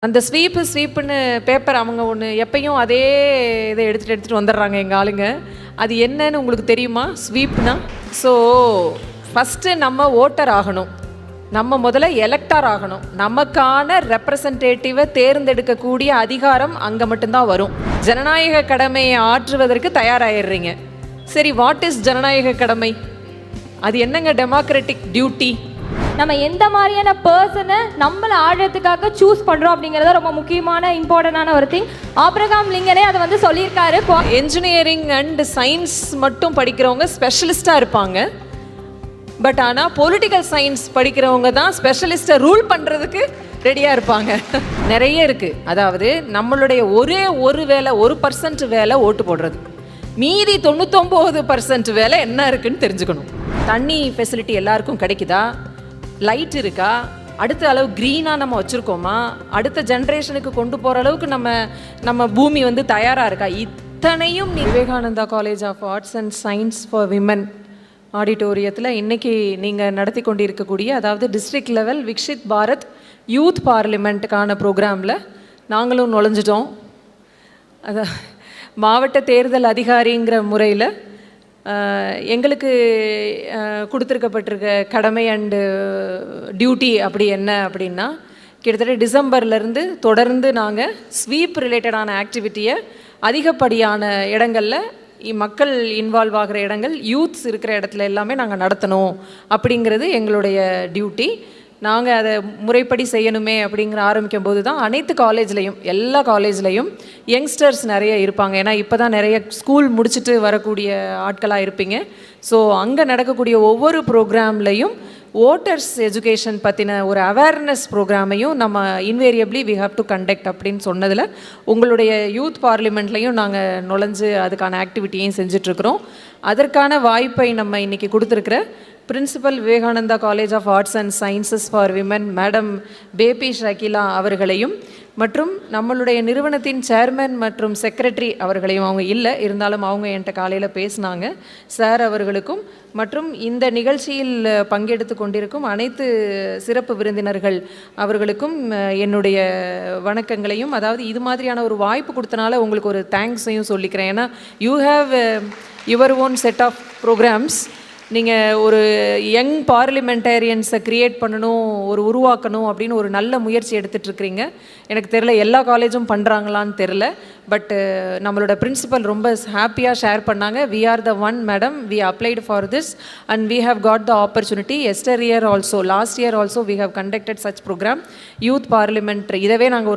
அந்த ஸ்வீப்புன்னு பேப்பர் அவங்க ஒன்று எப்பயும் அதே இதை எடுத்துகிட்டு வந்துடுறாங்க எங்கள் ஆளுங்க. அது என்னன்னு உங்களுக்கு தெரியுமா? ஸ்வீப்னா ஸோ ஃபஸ்ட்டு நம்ம ஓட்டர் ஆகணும், நம்ம முதல்ல எலெக்டர் ஆகணும். நமக்கான ரெப்ரசன்டேட்டிவை தேர்ந்தெடுக்கக்கூடிய அதிகாரம் அங்கே மட்டும்தான் வரும். ஜனநாயக கடமையை ஆற்றுவதற்கு தயாராகிடுறீங்க. சரி, வாட் இஸ் ஜனநாயக கடமை? அது என்னங்க டெமோக்ராட்டிக் டியூட்டி? நம்ம எந்த மாதிரியான பர்சனை நம்மளை ஆடுறதுக்காக சூஸ் பண்ணுறோம் அப்படிங்கிறத ரொம்ப முக்கியமான இம்பார்ட்டண்டான ஒரு திங். ஆபிரகாம் லிங்கனே அதை வந்து சொல்லியிருக்காரு. என்ஜினியரிங் அண்ட் சயின்ஸ் மட்டும் படிக்கிறவங்க ஸ்பெஷலிஸ்டாக இருப்பாங்க. பட் ஆனால் பொலிட்டிக்கல் சயின்ஸ் படிக்கிறவங்க தான் ஸ்பெஷலிஸ்ட்டை ரூல் பண்ணுறதுக்கு ரெடியாக இருப்பாங்க. நிறைய இருக்குது. அதாவது நம்மளுடைய ஒரே ஒரு வேலை, 1% வேலை ஓட்டு போடுறது. மீதி 99% வேலை என்ன இருக்குன்னு தெரிஞ்சுக்கணும். தண்ணி ஃபெசிலிட்டி எல்லாருக்கும் கிடைக்குதா? லைட் இருக்கா? அடுத்த அளவு க்ரீனாக நம்ம வச்சுருக்கோமா? அடுத்த ஜென்ரேஷனுக்கு கொண்டு போகிற அளவுக்கு நம்ம பூமி வந்து தயாராக இருக்கா? இத்தனையும் Vivekananda college of arts and science for women ஆடிட்டோரியத்தில் இன்றைக்கி நீங்கள் நடத்தி கொண்டு இருக்கக்கூடிய, அதாவது district level Viksit Bharat youth பார்லிமெண்ட்டுக்கான ப்ரோக்ராமில் நாங்களும் நுழைஞ்சிட்டோம். அதை மாவட்ட தேர்தல் அதிகாரிங்கிற முறையில் எங்களுக்கு கொடுத்துருக்கப்பட்டிருக்க கடமை அண்டு டியூட்டி அப்படி என்ன அப்படின்னா, கிட்டத்தட்ட டிசம்பர்லேருந்து தொடர்ந்து நாங்கள் ஸ்வீப் ரிலேட்டடான ஆக்டிவிட்டியை அதிகப்படியான இடங்களில், மக்கள் இன்வால்வ் ஆகிற இடங்கள், யூத்ஸ் இருக்கிற இடத்துல எல்லாமே நாங்கள் நடத்தணும் அப்படிங்கிறது எங்களுடைய டியூட்டி. நாங்கள் அதை முறைப்படி செய்யணுமே அப்படிங்கிற ஆரம்பிக்கும் போது தான் அனைத்து காலேஜ்லேயும், எல்லா காலேஜ்லேயும் யங்ஸ்டர்ஸ் நிறைய இருப்பாங்க. ஏன்னா இப்போ தான் நிறைய ஸ்கூல் முடிச்சுட்டு வரக்கூடிய ஆட்களாக இருப்பீங்க. ஸோ அங்கே நடக்கக்கூடிய ஒவ்வொரு ப்ரோக்ராம்லையும் ஓட்டர்ஸ் எஜுகேஷன் பற்றின ஒரு அவேர்னஸ் ப்ரோக்ராமையும் நம்ம invariably we have to conduct அப்படின்னு சொன்னதில் உங்களுடைய யூத் பார்லிமெண்ட்லேயும் நாங்கள் நுழைஞ்சு அதுக்கான ஆக்டிவிட்டியையும் செஞ்சிட்ருக்குறோம். அதற்கான வாய்ப்பை நம்ம இன்றைக்கி கொடுத்துருக்குற principal Vivekananda college of arts and sciences for women madam Baby Shakila அவர்களையும், மற்றும் நம்மளுடைய நிறுவனத்தின் சேர்மன் மற்றும் செக்ரட்டரி அவர்களையும், அவங்க இல்லை இருந்தாலும் அவங்க என்கிட்ட காலையில் பேசினாங்க, சார் அவர்களுக்கும், மற்றும் இந்த நிகழ்ச்சியில் பங்கெடுத்து கொண்டிருக்கும் அனைத்து சிறப்பு விருந்தினர்கள் அவர்களுக்கும் என்னுடைய வணக்கங்களையும், அதாவது இது மாதிரியான ஒரு வாய்ப்பு கொடுத்தனால உங்களுக்கு ஒரு தேங்க்ஸையும் சொல்லிக்கிறேன். ஏன்னா you have your own set of programs. நீங்கள் ஒரு யங் பார்லிமெண்டேரியன்ஸை க்ரியேட் பண்ணணும், உருவாக்கணும் அப்படின்னு ஒரு நல்ல முயற்சி எடுத்துகிட்ருக்கிறீங்க. எனக்கு தெரில எல்லா காலேஜும் பண்ணுறாங்களான்னு தெரில. பட் நம்மளோட பிரின்சிபல் ரொம்ப ஹாப்பியாக ஷேர் பண்ணாங்க. We are the one madam, we applied for this and we have got the opportunity. Last year also we have conducted such programme youth parliament. இதவே நாங்கள்